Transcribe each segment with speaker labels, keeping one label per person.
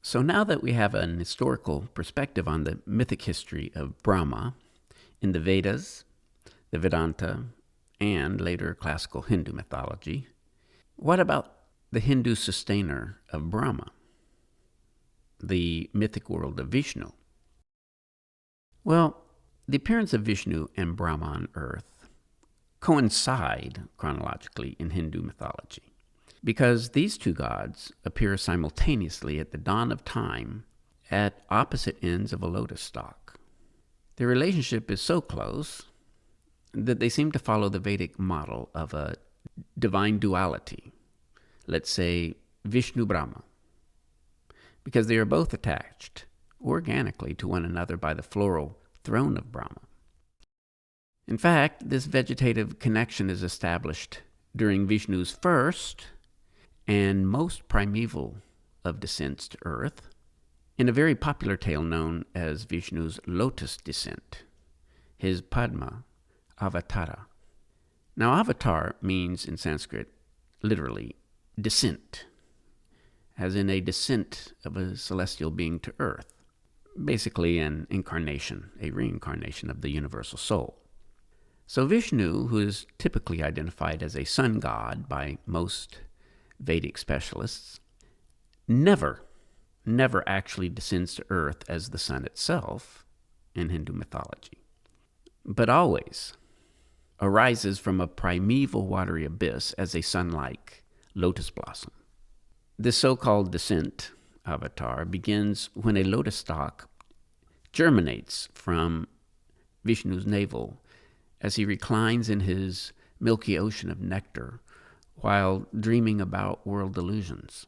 Speaker 1: So now that we have an historical perspective on the mythic history of Brahma in the Vedas, the Vedanta, and later classical Hindu mythology, what about the Hindu sustainer of Brahma, the mythic world of Vishnu? Well, the appearance of Vishnu and Brahma on earth coincide chronologically in Hindu mythology, because these two gods appear simultaneously at the dawn of time at opposite ends of a lotus stalk. Their relationship is so close that they seem to follow the Vedic model of a divine duality, let's say Vishnu-Brahma, because they are both attached organically to one another by the floral throne of Brahma. In fact, this vegetative connection is established during Vishnu's first and most primeval of descents to earth, in a very popular tale known as Vishnu's lotus-descent, his padma-avatara. Now, avatar means in Sanskrit literally descent, as in a descent of a celestial being to earth, basically an incarnation, a reincarnation of the universal soul. So Vishnu, who is typically identified as a sun god by most Vedic specialists, never actually descends to earth as the sun itself in Hindu mythology, but always arises from a primeval watery abyss as a sun-like lotus blossom. This so-called descent avatar begins when a lotus stalk germinates from Vishnu's navel as he reclines in his milky ocean of nectar while dreaming about world illusions.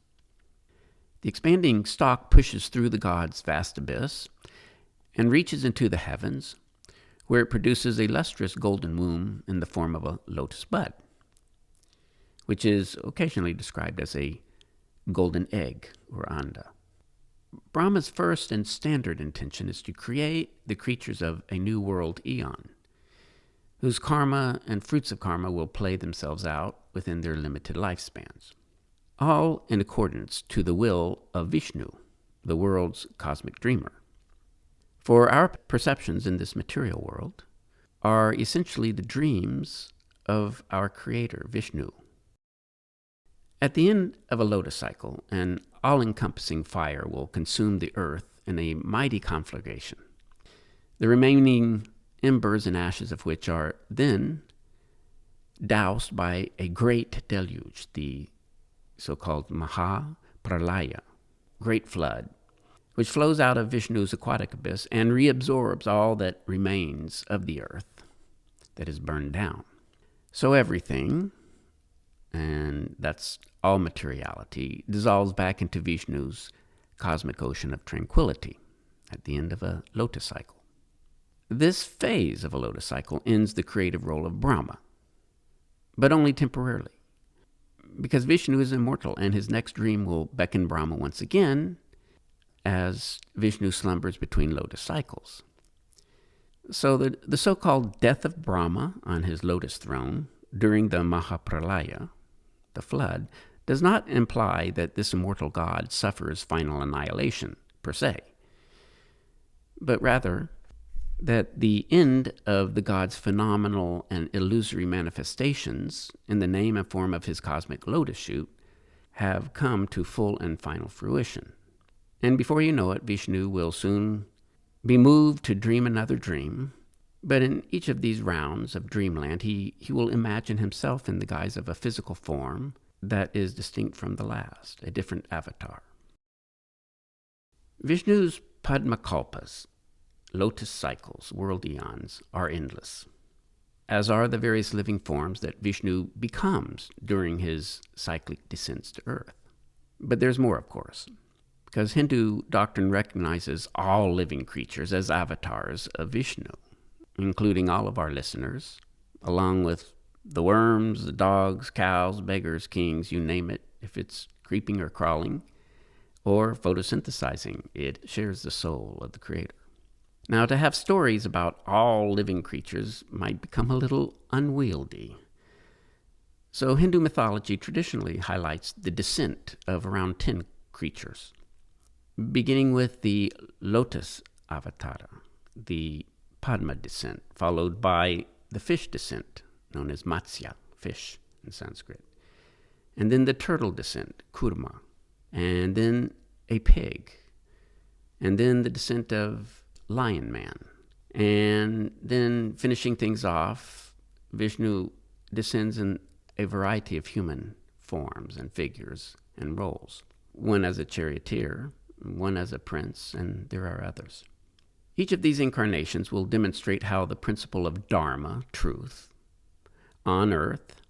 Speaker 1: The expanding stalk pushes through the god's vast abyss and reaches into the heavens, where it produces a lustrous golden womb in the form of a lotus bud, which is occasionally described as a golden egg or anda. Brahma's first and standard intention is to create the creatures of a new world eon, whose karma and fruits of karma will play themselves out within their limited lifespans, all in accordance to the will of Vishnu, the world's cosmic dreamer. For our perceptions in this material world are essentially the dreams of our creator, Vishnu. At the end of a lotus cycle, an all-encompassing fire will consume the earth in a mighty conflagration, the remaining embers and ashes of which are then doused by a great deluge, the so-called Maha-Pralaya, great flood, which flows out of Vishnu's aquatic abyss and reabsorbs all that remains of the earth that is burned down. So everything, and that's all materiality, dissolves back into Vishnu's cosmic ocean of tranquility at the end of a lotus cycle. This phase of a lotus cycle ends the creative role of Brahma, but only temporarily, because Vishnu is immortal and his next dream will beckon Brahma once again as Vishnu slumbers between lotus cycles. So the so-called death of Brahma on his lotus throne during the Mahapralaya, the flood, does not imply that this immortal god suffers final annihilation per se, but rather that the end of the god's phenomenal and illusory manifestations in the name and form of his cosmic lotus shoot have come to full and final fruition. And before you know it, Vishnu will soon be moved to dream another dream. But in each of these rounds of dreamland, he will imagine himself in the guise of a physical form that is distinct from the last, a different avatar. Vishnu's Padmakalpas, lotus cycles, world eons, are endless, as are the various living forms that Vishnu becomes during his cyclic descents to earth. But there's more, of course, because Hindu doctrine recognizes all living creatures as avatars of Vishnu, including all of our listeners, along with the worms, the dogs, cows, beggars, kings, you name it. If it's creeping or crawling or photosynthesizing, it shares the soul of the Creator. Now, to have stories about all living creatures might become a little unwieldy. So Hindu mythology traditionally highlights the descent of around 10 creatures, beginning with the lotus-avatara, the padma-descent, followed by the fish descent, known as matsya, fish in Sanskrit, and then the turtle descent, kurma, and then a pig, and then the descent of lion man, and then finishing things off, Vishnu descends in a variety of human forms and figures and roles, one as a charioteer, one as a prince, and there are others. Each of these incarnations will demonstrate how the principle of dharma, truth, on earth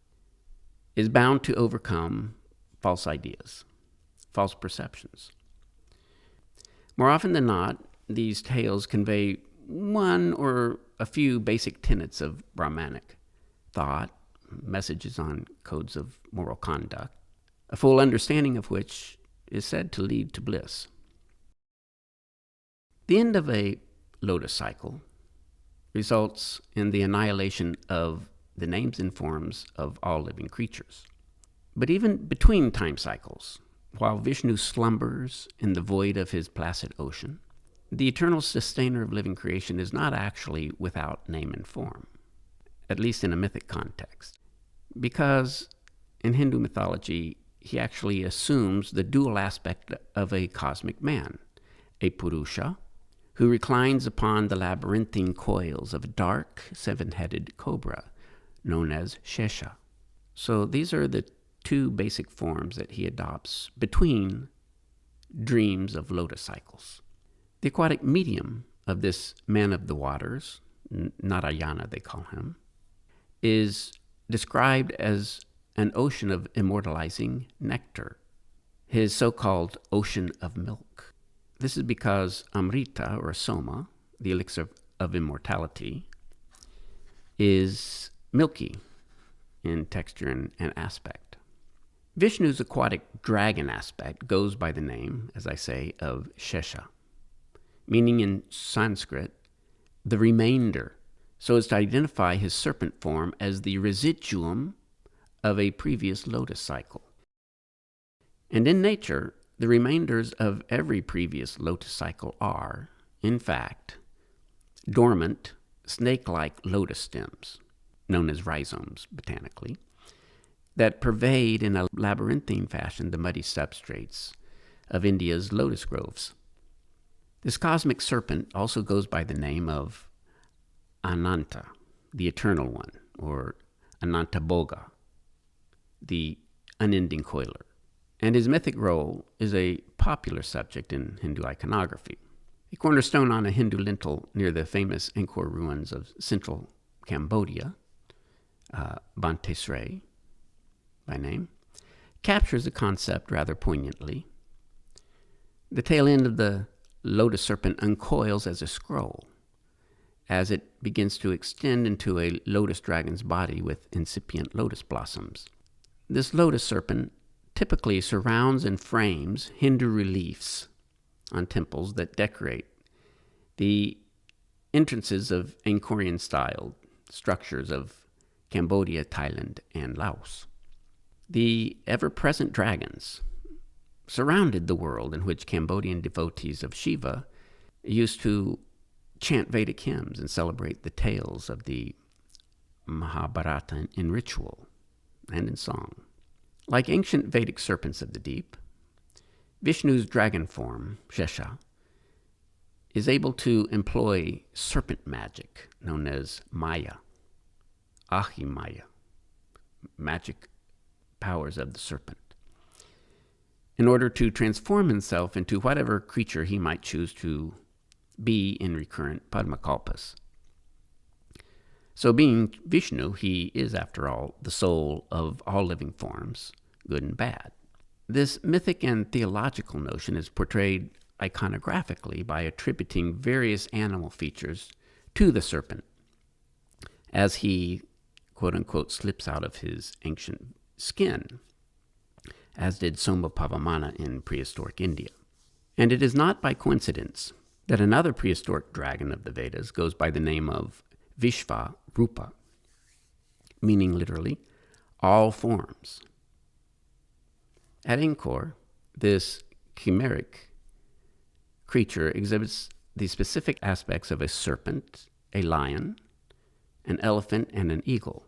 Speaker 1: is bound to overcome false ideas, false perceptions. More often than not, these tales convey one or a few basic tenets of Brahmanic thought, messages on codes of moral conduct, a full understanding of which is said to lead to bliss. The end of a lotus cycle results in the annihilation of the names and forms of all living creatures. But even between time cycles, while Vishnu slumbers in the void of his placid ocean, the eternal sustainer of living creation is not actually without name and form, at least in a mythic context, because in Hindu mythology, he actually assumes the dual aspect of a cosmic man, a Purusha, who reclines upon the labyrinthine coils of a dark, seven-headed cobra known as Shesha. So these are the two basic forms that he adopts between dreams of lotus cycles. The aquatic medium of this man of the waters, Narayana they call him, is described as an ocean of immortalizing nectar, his so-called ocean of milk. This is because Amrita, or Soma, the elixir of immortality, is milky in texture and aspect. Vishnu's aquatic dragon aspect goes by the name, as I say, of Shesha, meaning in Sanskrit, the remainder, so as to identify his serpent form as the residuum of a previous lotus cycle. And in nature, the remainders of every previous lotus cycle are, in fact, dormant, snake-like lotus stems, known as rhizomes botanically, that pervade in a labyrinthine fashion the muddy substrates of India's lotus groves. This cosmic serpent also goes by the name of Ananta, the Eternal One, or Ananta-Bhoga, the unending coiler. And his mythic role is a popular subject in Hindu iconography. A cornerstone on a Hindu lintel near the famous Angkor ruins of central Cambodia, Bante Sray by name, captures the concept rather poignantly. The tail end of the lotus serpent uncoils as a scroll, as it begins to extend into a lotus dragon's body with incipient lotus blossoms. This lotus serpent typically surrounds and frames Hindu reliefs on temples that decorate the entrances of Angkorian-styled structures of Cambodia, Thailand, and Laos. The ever-present dragons surrounded the world in which Cambodian devotees of Shiva used to chant Vedic hymns and celebrate the tales of the Mahabharata in ritual and in song. Like ancient Vedic serpents of the deep, Vishnu's dragon form, Shesha, is able to employ serpent magic known as Maya, Ahimaya, magic powers of the serpent, in order to transform himself into whatever creature he might choose to be in recurrent padmakalpas. So being Vishnu, he is, after all, the soul of all living forms, good and bad. This mythic and theological notion is portrayed iconographically by attributing various animal features to the serpent as he, quote-unquote, slips out of his ancient skin, as did Soma Pavamana in prehistoric India. And it is not by coincidence that another prehistoric dragon of the Vedas goes by the name of Vishva Rupa, meaning literally all forms. At Angkor, this chimeric creature exhibits the specific aspects of a serpent, a lion, an elephant, and an eagle,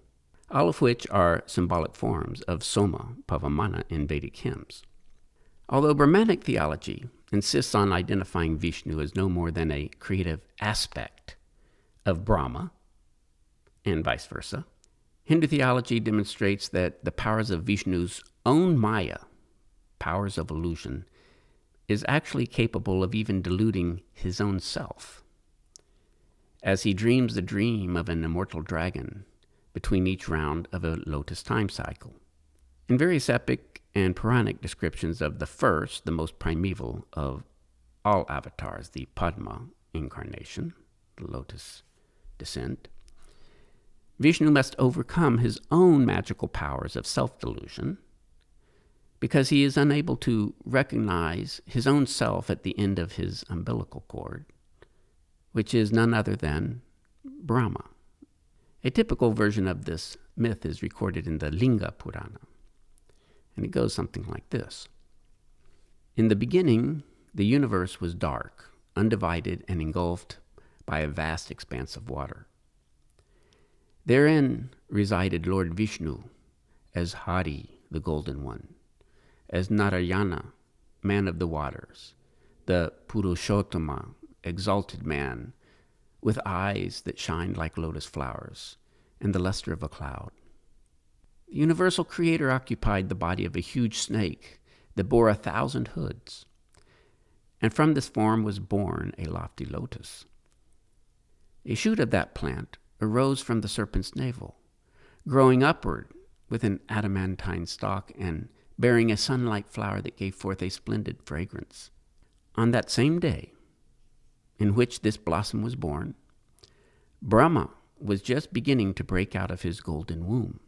Speaker 1: all of which are symbolic forms of Soma, Pavamana in Vedic hymns. Although Brahmanic theology insists on identifying Vishnu as no more than a creative aspect of Brahma, and vice versa, Hindu theology demonstrates that the powers of Vishnu's own Maya, powers of illusion, is actually capable of even deluding his own self, as he dreams the dream of an immortal dragon between each round of a lotus time cycle. In various epic and Puranic descriptions of the first, the most primeval of all avatars, the Padma incarnation, the lotus-descent, Vishnu must overcome his own magical powers of self-delusion because he is unable to recognize his own self at the end of his umbilical cord, which is none other than Brahma. A typical version of this myth is recorded in the Linga Purana, and it goes something like this. In the beginning, the universe was dark, undivided, and engulfed by a vast expanse of water. Therein resided Lord Vishnu as Hari, the Golden One, as Narayana, man of the waters, the Purushottama, exalted man, with eyes that shined like lotus flowers and the luster of a cloud. The universal creator occupied the body of a huge snake that bore 1,000 hoods, and from this form was born a lofty lotus. A shoot of that plant arose from the serpent's navel, growing upward with an adamantine stalk and bearing a sun-like flower that gave forth a splendid fragrance. On that same day in which this blossom was born, Brahma was just beginning to break out of his golden womb,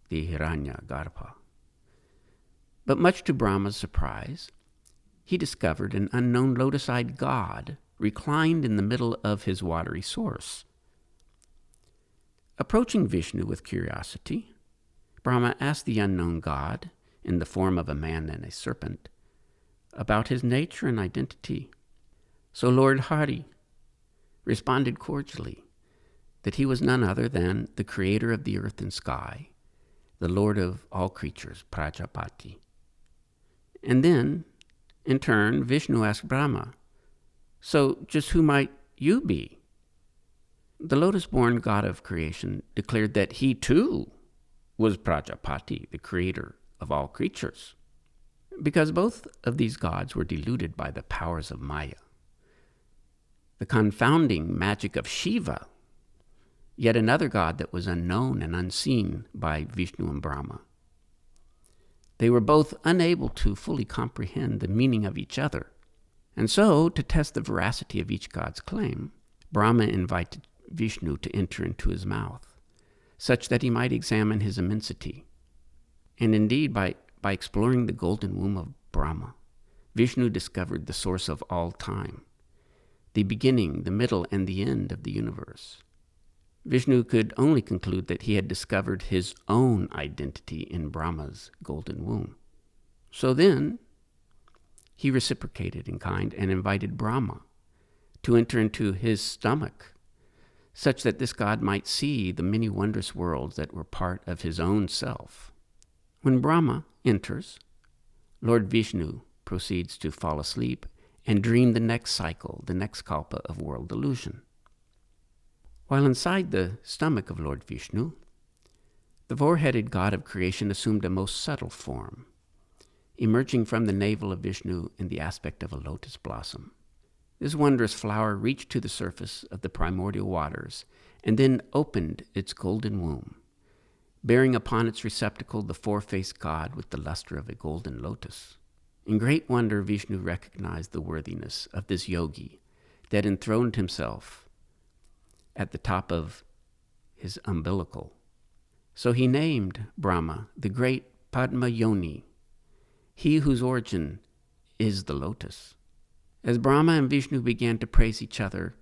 Speaker 1: the Hiranyagarbha. But much to Brahma's surprise, he discovered an unknown lotus-eyed god reclined in the middle of his watery source. Approaching Vishnu with curiosity, Brahma asked the unknown god, in the form of a man and a serpent, about his nature and identity. So Lord Hari responded cordially that he was none other than the creator of the earth and sky, the lord of all creatures, Prajapati. And then, in turn, Vishnu asked Brahma, "So just who might you be?" The lotus-born god of creation declared that he too was Prajapati, the creator of all creatures, because both of these gods were deluded by the powers of Maya, the confounding magic of Shiva, yet another god that was unknown and unseen by Vishnu and Brahma. They were both unable to fully comprehend the meaning of each other, and so, to test the veracity of each god's claim, Brahma invited Vishnu to enter into his mouth, such that he might examine his immensity. And indeed, by exploring the golden womb of Brahma, Vishnu discovered the source of all time, the beginning, the middle, and the end of the universe. Vishnu could only conclude that he had discovered his own identity in Brahma's golden womb. So then, he reciprocated in kind and invited Brahma to enter into his stomach, such that this god might see the many wondrous worlds that were part of his own self. When Brahma enters, Lord Vishnu proceeds to fall asleep and dream the next cycle, the next kalpa of world delusion. While inside the stomach of Lord Vishnu, the four-headed god of creation assumed a most subtle form, emerging from the navel of Vishnu in the aspect of a lotus blossom. This wondrous flower reached to the surface of the primordial waters and then opened its golden womb, bearing upon its receptacle the four-faced god with the luster of a golden lotus. In great wonder, Vishnu recognized the worthiness of this yogi that enthroned himself at the top of his umbilical. So he named Brahma the great Padma-Yoni, he whose origin is the lotus. As Brahma and Vishnu began to praise each other,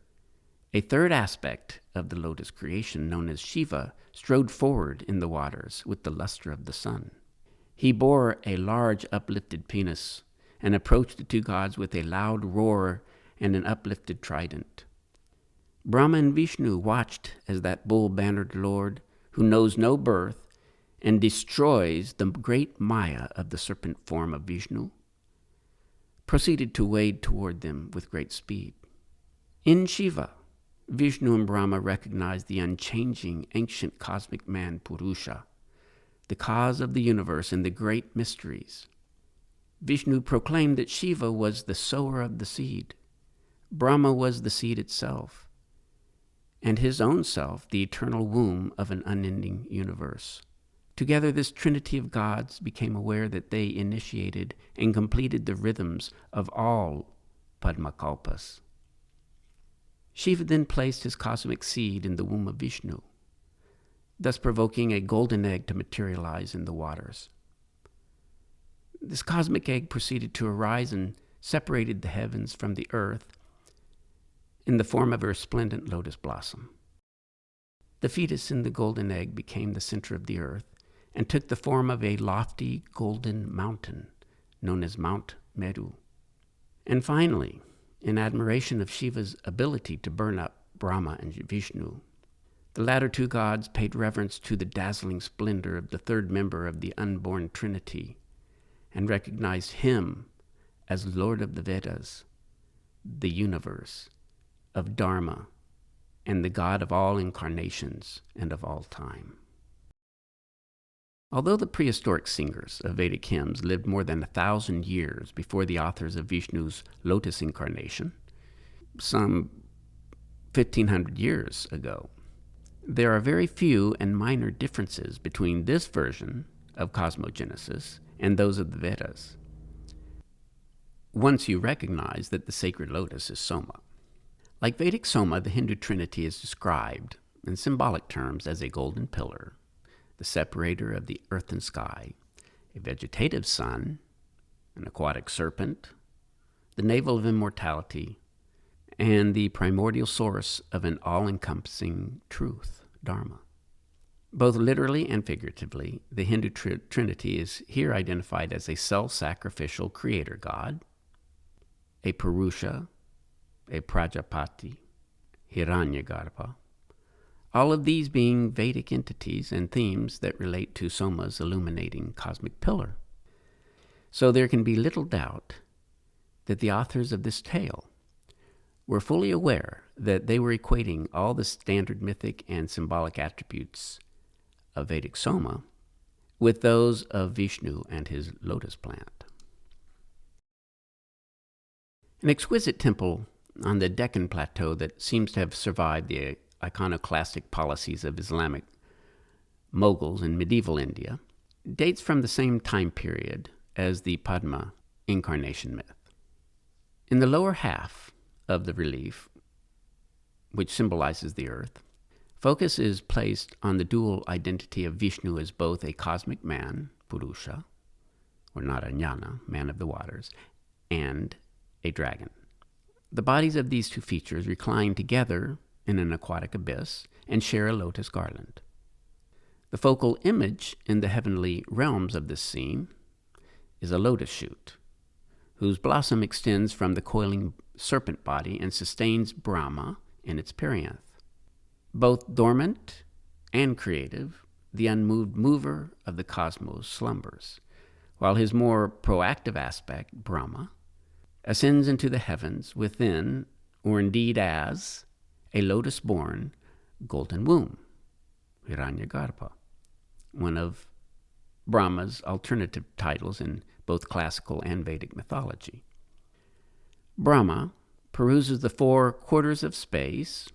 Speaker 1: a third aspect of the lotus creation, known as Shiva, strode forward in the waters with the luster of the sun. He bore a large uplifted penis and approached the two gods with a loud roar and an uplifted trident. Brahma and Vishnu watched as that bull-bannered lord, who knows no birth and destroys the great Maya of the serpent form of Vishnu, proceeded to wade toward them with great speed. In Shiva, Vishnu and Brahma recognized the unchanging, ancient cosmic man Purusha, the cause of the universe and the great mysteries. Vishnu proclaimed that Shiva was the sower of the seed, Brahma was the seed itself, and his own self the eternal womb of an unending universe. Together, this trinity of gods became aware that they initiated and completed the rhythms of all Padma-kalpas. Shiva then placed his cosmic seed in the womb of Vishnu, thus provoking a golden egg to materialize in the waters. This cosmic egg proceeded to arise and separated the heavens from the earth in the form of a resplendent lotus blossom. The fetus in the golden egg became the center of the earth and took the form of a lofty golden mountain known as Mount Meru. And finally, in admiration of Shiva's ability to burn up Brahma and Vishnu, the latter two gods paid reverence to the dazzling splendor of the third member of the unborn trinity and recognized him as Lord of the Vedas, the universe, of Dharma, and the God of all incarnations and of all time. Although the prehistoric singers of Vedic hymns lived more than 1,000 years before the authors of Vishnu's lotus incarnation, some 1,500 years ago, there are very few and minor differences between this version of cosmogenesis and those of the Vedas, once you recognize that the sacred lotus is Soma. Like Vedic Soma, the Hindu trinity is described in symbolic terms as a golden pillar, the separator of the earth and sky, a vegetative sun, an aquatic serpent, the navel of immortality, and the primordial source of an all-encompassing truth, Dharma. Both literally and figuratively, the Hindu trinity is here identified as a self-sacrificial creator god, a Purusha, a Prajapati, Hiranyagarbha, all of these being Vedic entities and themes that relate to Soma's illuminating cosmic pillar. So there can be little doubt that the authors of this tale were fully aware that they were equating all the standard mythic and symbolic attributes of Vedic Soma with those of Vishnu and his lotus plant. An exquisite temple on the Deccan Plateau that seems to have survived the iconoclastic policies of Islamic Mughals in medieval India dates from the same time period as the Padma incarnation myth. In the lower half of the relief, which symbolizes the earth, focus is placed on the dual identity of Vishnu as both a cosmic man, Purusha, or Narayana, man of the waters, and a dragon. The bodies of these two features recline together in an aquatic abyss and share a lotus garland. The focal image in the heavenly realms of this scene is a lotus shoot, whose blossom extends from the coiling serpent body and sustains Brahma in its perianth. Both dormant and creative, the unmoved mover of the cosmos slumbers, while his more proactive aspect, Brahma, ascends into the heavens within, or indeed as, a lotus-born golden womb, Hiranyagarbha, one of Brahma's alternative titles in both classical and Vedic mythology. Brahma peruses the 4 quarters of space,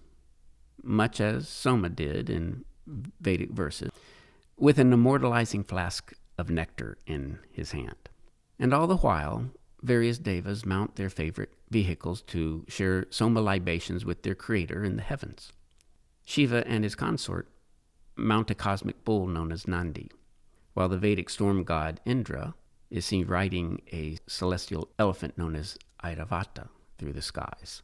Speaker 1: much as Soma did in Vedic verses, with an immortalizing flask of nectar in his hand. And all the while, various devas mount their favorite vehicles to share Soma libations with their creator in the heavens. Shiva and his consort mount a cosmic bull known as Nandi, while the Vedic storm god Indra is seen riding a celestial elephant known as Airavata through the skies.